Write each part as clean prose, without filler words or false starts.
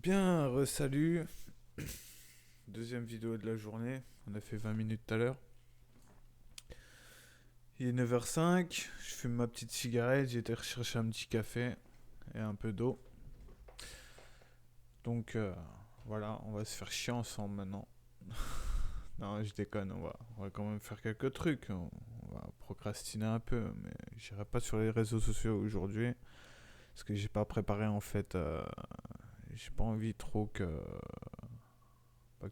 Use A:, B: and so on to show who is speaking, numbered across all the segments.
A: Bien, salut. Deuxième vidéo de la journée. On a fait 20 minutes tout à l'heure. Il est 9h05. Je fume ma petite cigarette. J'ai été rechercher un petit café et un peu d'eau. Donc voilà, on va se faire chier ensemble maintenant. Non, je déconne. On va quand même faire quelques trucs. On va procrastiner un peu. Mais j'irai pas sur les réseaux sociaux aujourd'hui. Parce que j'ai pas préparé en fait. J'ai pas envie trop que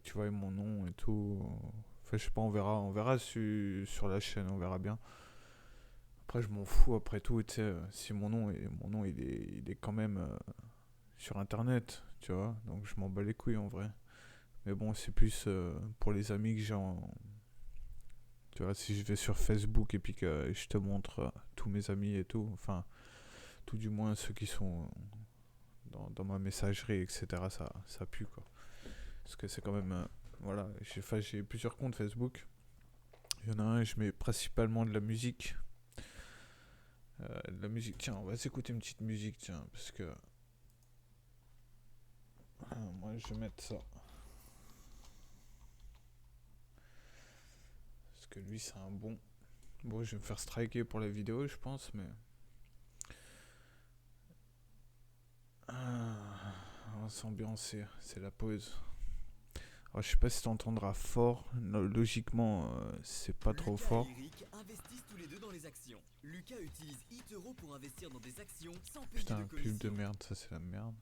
A: tu vois mon nom et tout. Enfin, je sais pas, on verra sur la chaîne, on verra bien. Après, je m'en fous, après tout, tu sais, si mon nom il est quand même sur internet, tu vois. Donc, je m'en bats les couilles en vrai. Mais bon, c'est plus pour les amis que tu vois, si je vais sur Facebook et puis que je te montre tous mes amis et tout, enfin, tout du moins ceux qui sont dans ma messagerie, etc., ça pue quoi. Parce que c'est quand même. Voilà, j'ai plusieurs comptes Facebook. Il y en a un, je mets principalement de la musique. De la musique, tiens, on va s'écouter une petite musique, tiens, parce que. Moi, je vais mettre ça. Parce que lui, c'est un bon. Bon, je vais me faire striker pour la vidéo, je pense, mais. On va s'ambiancer, c'est la pause. Alors, je sais pas si t'entendras fort. Logiquement, c'est pas trop
B: Lucas
A: fort.
B: et Eric investissent tous les deux dans les actions. Lucas utilise eToro pour investir dans des actions sans payer
A: Putain,
B: de
A: pub de
B: commission.
A: merde, ça c'est la merde.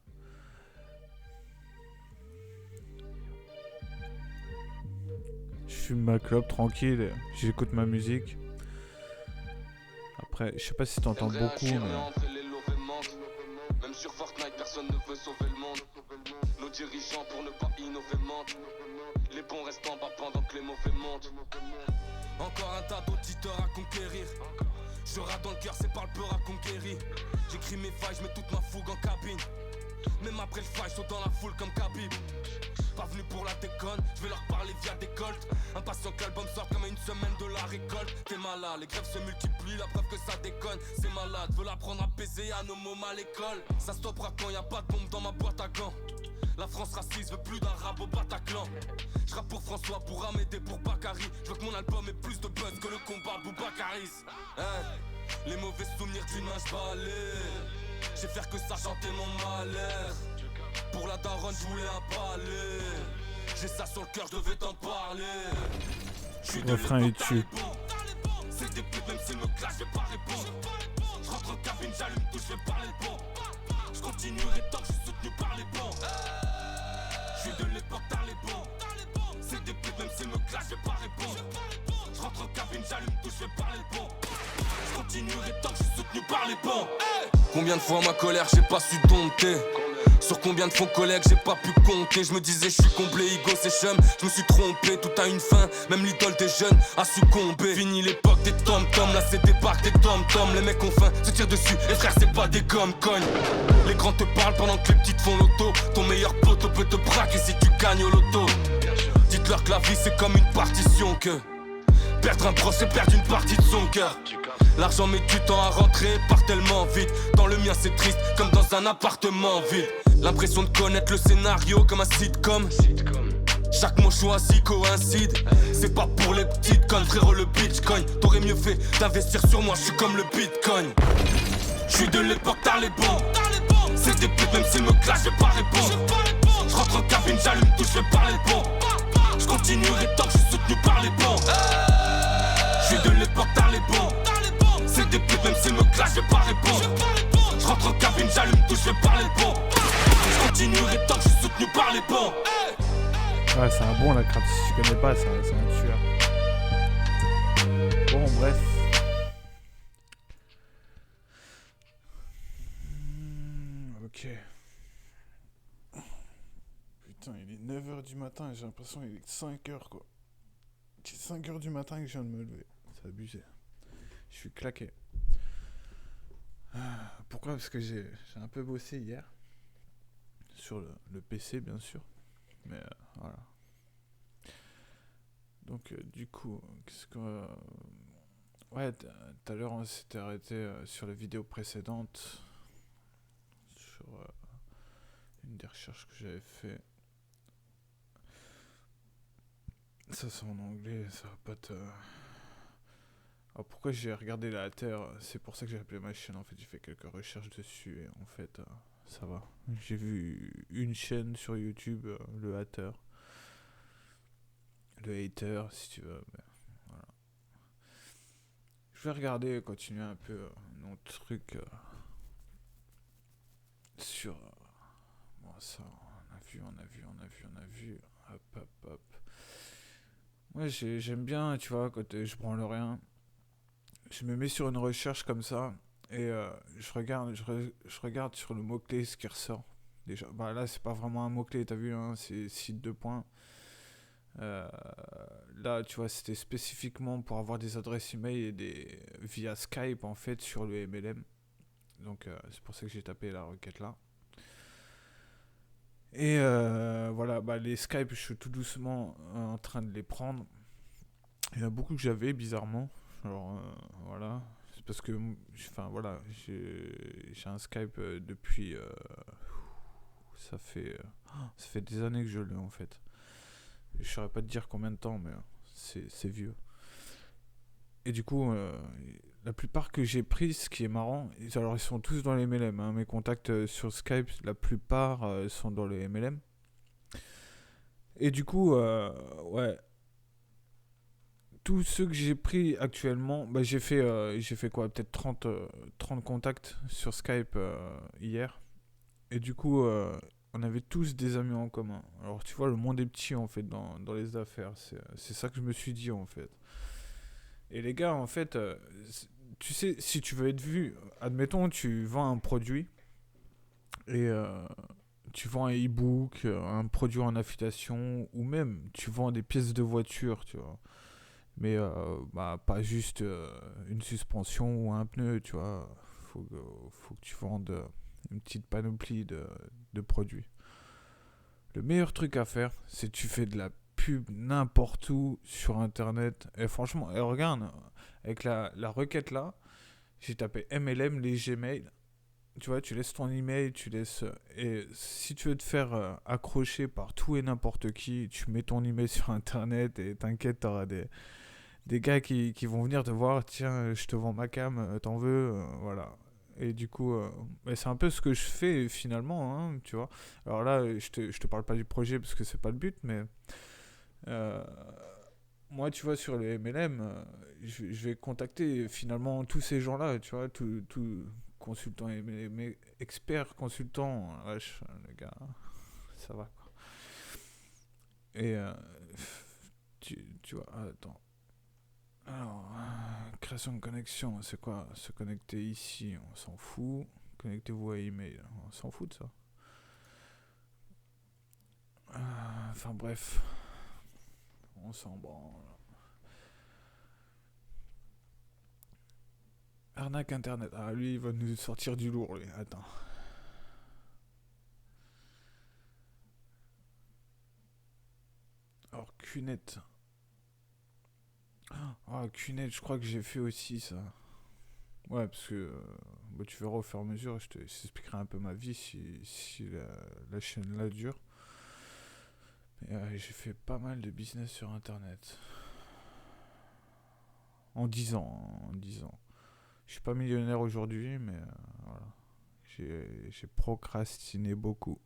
A: Je fume ma clope tranquille, j'écoute ma musique. Après, je sais pas si t'entends beaucoup, mais.
C: Même sur Fortnite, personne ne veut sauver le monde. Nos dirigeants pour ne pas innover mentent. Les bons restent en bas pendant que les mauvais montent. Encore un tas d'auditeurs à conquérir. Je rate dans le cœur, c'est par le peur à conquérir. J'écris mes failles, je mets toute ma fougue en cabine. Même après le fight, je saute dans la foule comme Khabib. Pas venu pour la déconne, je vais leur parler via des colts. Impatient que l'album sorte comme à une semaine de la récolte. T'es malade, les grèves se multiplient, la preuve que ça déconne. C'est malade, veulent apprendre à baiser à nos mômes à l'école. Ça stoppera quand y a pas de bombe dans ma boîte à gants. La France raciste veut plus d'arabes au Bataclan. Je rappe pour François, pour Amédée, pour Bakary. Je veux que mon album ait plus de buzz que le combat Boubacaris. Hein, les mauvais souvenirs d'une main j'balais. J'ai faire que ça chanter mon malheur. Pour la daronne je voulais un balai. J'ai ça sur le cœur, je devais t'en parler.
A: Le refrain est dessus.
C: C'est des putes, même s'ils me clashent, je vais pas répondre. Je rentre en cabine, j'allume tout, je vais parler le bon. Je continuerai tant que je suis soutenu par les bons. Je suis de l'époque dans les bons. C'est des putes, même s'ils me clashent, je vais pas répondre. Je rentre en cabine, j'allume tout, je vais parler le bon. Je continuerai tant que je suis soutenu par les bons. Combien de fois ma colère j'ai pas su dompter. Sur combien de fonds collègues j'ai pas pu compter. Je me disais je suis comblé, ego c'est chum. Je me suis trompé, tout a une fin. Même l'idole des jeunes a succombé. Fini l'époque des tom-tom, là c'est des barques, des tom-tom. Les mecs ont faim, se tirent dessus, et frère c'est pas des cogne. Les grands te parlent pendant que les petites font l'auto. Ton meilleur pote peut te braquer si tu gagnes au loto. Dites-leur que la vie c'est comme une partition, que perdre un proche c'est perdre une partie de son cœur. L'argent met du temps à rentrer, part tellement vite. Dans le mien c'est triste, comme dans un appartement vide. L'impression de connaître le scénario comme un sitcom. Chaque mot choisi coïncide. C'est pas pour les petites connes, frérot le bitcoin. T'aurais mieux fait d'investir sur moi, je suis comme le bitcoin. Je suis de l'époque t'as les bons. C'est des putes, même s'ils me clashent, je vais pas répondre. Je rentre en cabine, j'allume tout, je vais parler le bon. Je continuerai tant que je suis soutenu par les bons. Je suis de l'époque t'as les bons. C'est des putes, même s'ils me clashent, je vais pas répondre. Je rentre en cabine, j'allume tout, je vais parler le bon. Je continuerai tant que je suis soutenu par les bons.
A: Ouais, c'est un bon la crabe, si tu connais pas, c'est un tueur. Bon, bref. Ok. Putain, il est 9h du matin et j'ai l'impression qu'il est 5h quoi. C'est 5h du matin que je viens de me lever. C'est abusé. Je suis claqué. Pourquoi? Parce que j'ai un peu bossé hier. Sur le PC, bien sûr. Mais voilà. Donc, du coup, qu'est-ce que. Ouais, tout à l'heure, on s'était arrêté sur la vidéo précédente. Sur une des recherches que j'avais fait. Ça c'est en anglais, ça va pas te... Alors pourquoi j'ai regardé la Terre? C'est pour ça que j'ai appelé ma chaîne. En fait, j'ai fait quelques recherches dessus et en fait, ça va. J'ai vu une chaîne sur YouTube, le hater. Le hater, si tu veux. Mais voilà. Je vais regarder, continuer un peu mon truc sur. Bon, ça, on a vu. Hop, hop, hop. Moi, j'aime bien, tu vois, quand je branle rien. Je me mets sur une recherche comme ça et je regarde sur le mot-clé ce qui ressort. Déjà, bah là, c'est pas vraiment un mot-clé, t'as vu, hein, c'est site de points. Euh, Là, tu vois, c'était spécifiquement pour avoir des adresses email et via Skype en fait sur le MLM. Donc, c'est pour ça que j'ai tapé la requête là. Et voilà, bah, les Skype, je suis tout doucement en train de les prendre. Il y en a beaucoup que j'avais, bizarrement. Alors, voilà. C'est parce que, enfin, voilà, j'ai un Skype depuis. Ça fait des années que je l'ai en fait. Je saurais pas te dire combien de temps, mais c'est vieux. Et du coup, la plupart que j'ai pris, ce qui est marrant, alors ils sont tous dans les MLM. Hein, mes contacts sur Skype, la plupart sont dans les MLM. Et du coup, ouais, tous ceux que j'ai pris actuellement, bah, j'ai fait quoi, peut-être 30 contacts sur Skype hier. Et du coup, on avait tous des amis en commun. Alors tu vois, le monde est petit en fait dans les affaires. C'est ça que je me suis dit en fait. Et les gars, en fait, tu sais, si tu veux être vu, admettons, tu vends un produit et tu vends un e-book, un produit en affiliation, ou même tu vends des pièces de voiture, tu vois. Mais bah, pas juste une suspension ou un pneu, tu vois. Faut que tu vendes une petite panoplie de produits. Le meilleur truc à faire, c'est que tu fais de la pub n'importe où sur internet. Et franchement, regarde, avec la requête là, j'ai tapé MLM, les Gmail. Tu vois, tu laisses ton email, tu laisses. Et si tu veux te faire accrocher par tout et n'importe qui, tu mets ton email sur internet et t'inquiète, t'auras des gars qui vont venir te voir. Tiens, je te vends ma cam, t'en veux, voilà. Et du coup, bah, c'est un peu ce que je fais finalement, hein, tu vois. Alors là, je te parle pas du projet parce que c'est pas le but, mais euh, moi, tu vois, sur les MLM, je vais contacter finalement tous ces gens-là, tu vois, tout consultants, experts, consultants, wesh, les gars, ça va quoi. Et tu vois, attends. Alors, création de connexion, c'est quoi? Se connecter ici, on s'en fout. Connectez-vous à email, on s'en fout de ça. Enfin bref, on s'en branle. Arnaque internet. Ah, lui, il va nous sortir du lourd, lui. Attends. Alors, Qnet. Ah, Qnet, je crois que j'ai fait aussi ça. Ouais, parce que bah, tu verras au fur et à mesure, je t'expliquerai un peu ma vie si la chaîne là dure. Mais j'ai fait pas mal de business sur internet. En 10 ans, en 10 ans. Je suis pas millionnaire aujourd'hui, mais voilà. J'ai procrastiné beaucoup.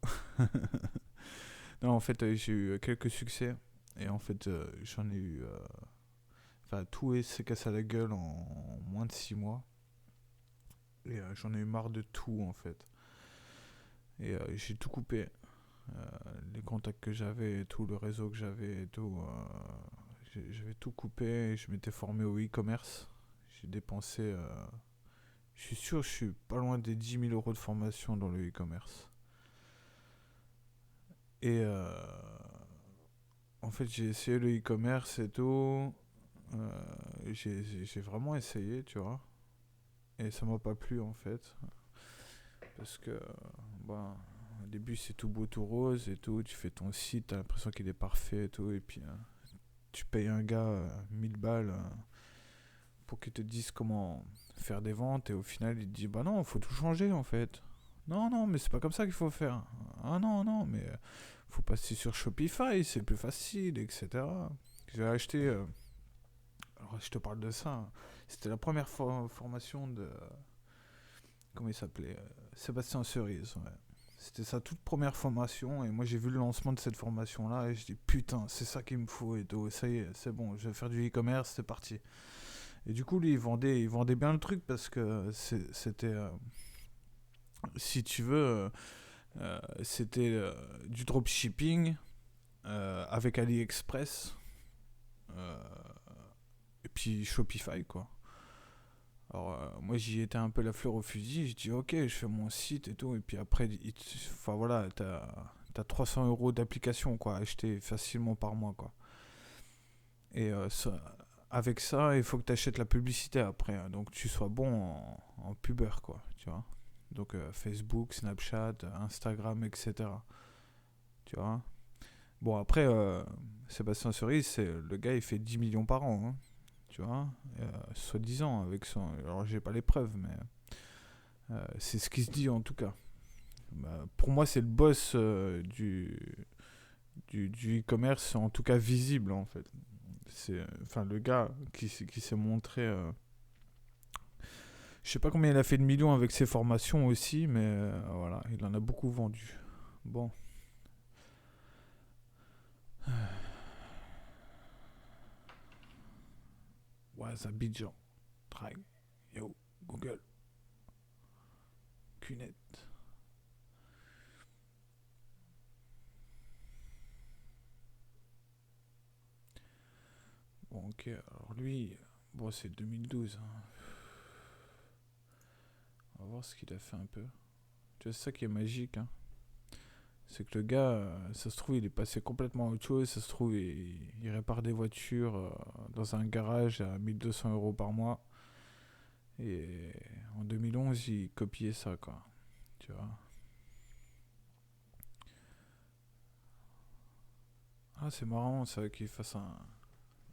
A: Non, en fait, j'ai eu quelques succès. Et en fait, j'en ai eu. Enfin, tout s'est cassé à la gueule en moins de 6 mois. Et j'en ai eu marre de tout, en fait. Et j'ai tout coupé. Les contacts que j'avais, tout le réseau que j'avais et tout. J'avais tout coupé. Et je m'étais formé au e-commerce. J'ai dépensé. Je suis sûr, je suis pas loin des 10 000 euros de formation dans le e-commerce. Et en fait, j'ai essayé le e-commerce et tout. J'ai vraiment essayé, tu vois. Et ça m'a pas plu en fait. Parce que, bah, au début c'est tout beau, tout rose et tout. Tu fais ton site, t'as l'impression qu'il est parfait et tout. Et puis, tu payes un gars 1000 balles pour qu'il te dise comment faire des ventes. Et au final, il te dit, bah non, faut tout changer en fait. Non, non, mais c'est pas comme ça qu'il faut faire. Ah non, non, mais faut passer sur Shopify, c'est plus facile, etc. J'ai acheté. Alors, je te parle de ça. C'était la première formation de. Comment il s'appelait Sébastien Cerise, ouais. C'était sa toute première formation et moi j'ai vu le lancement de cette formation là et je dis putain c'est ça qu'il me faut et tout, ça y est c'est bon je vais faire du e-commerce, c'est parti. Et du coup lui il vendait bien le truc parce que c'était si tu veux c'était du dropshipping avec AliExpress euh, et puis Shopify quoi. Alors, moi, j'y étais un peu la fleur au fusil. Je dis, ok, je fais mon site et tout. Et puis après, enfin voilà, t'as 300 euros d'application, quoi, à acheter facilement par mois, quoi. Et avec ça, il faut que tu achètes la publicité après. Hein. Donc, tu sois bon en pubeur, quoi, tu vois. Donc, Facebook, Snapchat, Instagram, etc. Tu vois. Bon, après, Sébastien Cerise, le gars, il fait 10 millions par an, hein, tu vois, soi-disant avec son. Alors j'ai pas les preuves, mais c'est ce qui se dit en tout cas. Bah, pour moi, c'est le boss du e-commerce, en tout cas visible en fait. C'est enfin le gars qui s'est montré. Je sais pas combien il a fait de millions avec ses formations aussi, mais voilà, il en a beaucoup vendu. Bon. Was Abidjan. Drag. Yo. Google. Cunette. Bon, ok, alors lui, bon, c'est 2012. Hein. On va voir ce qu'il a fait un peu. Tu vois, c'est ça qui est magique. Hein. C'est que le gars, ça se trouve, il est passé complètement à autre chose. Ça se trouve, il répare des voitures dans un garage à 1200 euros par mois. Et en 2011, il copiait ça, quoi. Tu vois. Ah, c'est marrant, ça, qu'il fasse un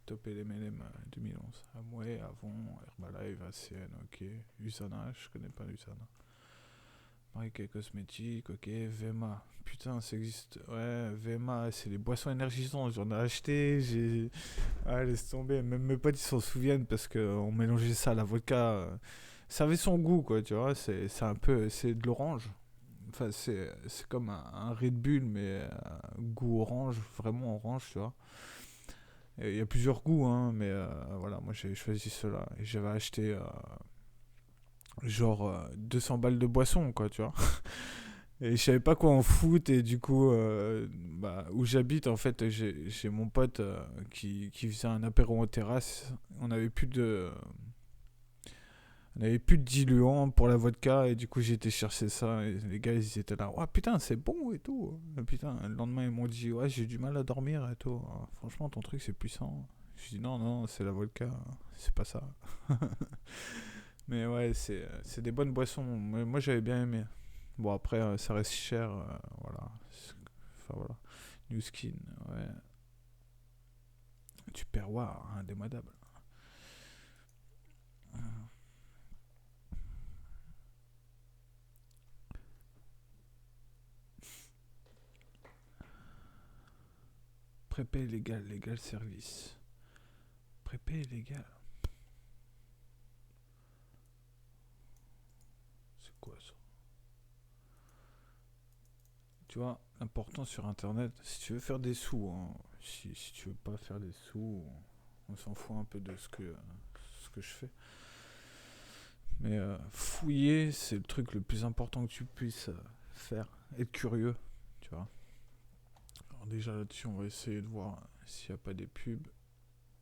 A: top LMLM 2011. Amway, Avon, Herbalife, ACN, ok. Usana, je connais pas Usana. Marque cosmétique, ok. Vema. Putain, ça existe. Ouais, Vema, c'est les boissons énergisantes. J'en ai acheté. Ah, laisse tomber. Même mes potes, ils s'en souviennent parce qu'on mélangeait ça à la vodka. Ça avait son goût, quoi, tu vois. C'est un peu. C'est de l'orange. Enfin, c'est comme un Red Bull, mais goût orange. Vraiment orange, tu vois. Il y a plusieurs goûts, hein, mais voilà, moi j'avais choisi cela. Et j'avais acheté genre 200 balles de boisson, quoi, tu vois. Et je savais pas quoi en foutre, et du coup, bah, où j'habite, en fait, j'ai mon pote qui faisait un apéro en terrasse. On avait plus de. On avait plus de diluant pour la vodka et du coup j'ai été chercher ça et les gars ils étaient là, ouais putain c'est bon et tout. Et putain le lendemain ils m'ont dit ouais j'ai du mal à dormir et tout. Ah, franchement ton truc c'est puissant. Je dis non non c'est la vodka, c'est pas ça. Mais ouais c'est des bonnes boissons. Moi j'avais bien aimé. Bon après ça reste cher voilà. Enfin voilà. New Skin ouais. Tu perds wow, indémodable. Prépay légal service. Prépay légal. C'est quoi ça? Tu vois, l'important sur internet, si tu veux faire des sous, hein, si tu veux pas faire des sous, on s'en fout un peu de ce que je fais. Mais fouiller, c'est le truc le plus important que tu puisses faire. Être curieux, tu vois. Alors déjà là-dessus, on va essayer de voir s'il n'y a pas des pubs.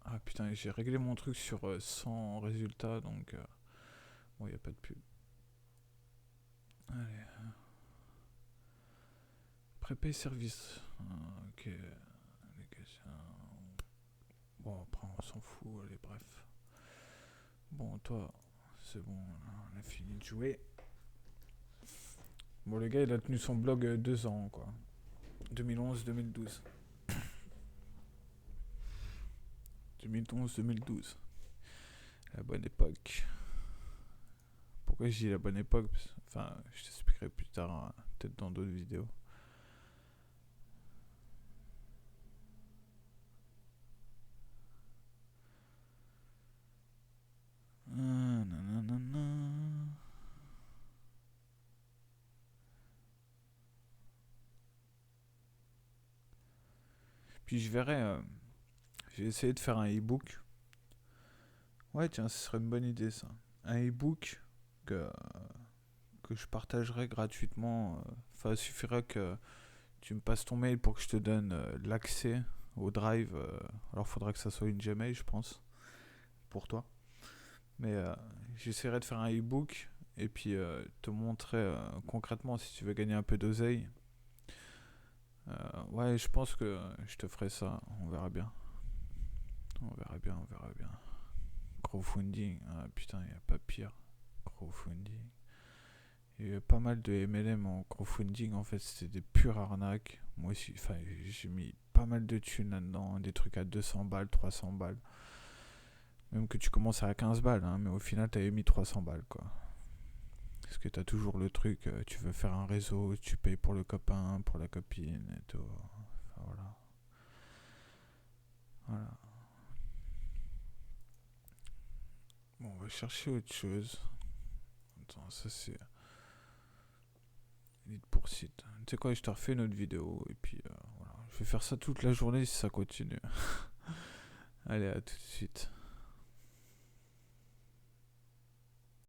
A: Ah putain, j'ai réglé mon truc sur 100 résultats, donc bon, il n'y a pas de pub. Allez. Prépay service. Ok. Bon, après, on s'en fout, allez, bref. Bon, toi, c'est bon, on a fini de jouer. Bon, le gars, il a tenu son blog 2 ans, quoi. 2011-2012. 2011-2012. La bonne époque. Pourquoi je dis la bonne époque? Enfin, je t'expliquerai plus tard, hein, peut-être dans d'autres vidéos. Nanana. Puis je verrai, j'ai essayé de faire un e-book. Ouais, tiens, ce serait une bonne idée ça. Un e-book que je partagerai gratuitement. Enfin, il suffira que tu me passes ton mail pour que je te donne l'accès au Drive. Alors, il faudra que ça soit une Gmail, je pense, pour toi. Mais j'essaierai de faire un e-book et puis te montrer concrètement si tu veux gagner un peu d'oseille. Ouais, je pense que je te ferai ça. On verra bien. On verra bien, on verra bien. Crowdfunding, ah putain, il n'y a pas pire. Crowdfunding. Il y a eu pas mal de MLM en crowdfunding, en fait, c'était des pures arnaques. Moi aussi, enfin, j'ai mis pas mal de thunes là-dedans, des trucs à 200 balles, 300 balles. Même que tu commences à 15 balles, hein, mais au final, t'avais mis 300 balles, quoi. Parce que t'as toujours le truc, tu veux faire un réseau, tu payes pour le copain, pour la copine et tout. Enfin, voilà. Voilà. Bon, on va chercher autre chose. Attends, ça c'est... Lead pour site. Tu sais quoi, je te refais une autre vidéo et puis voilà. Je vais faire ça toute la journée si ça continue. Allez, à tout de suite.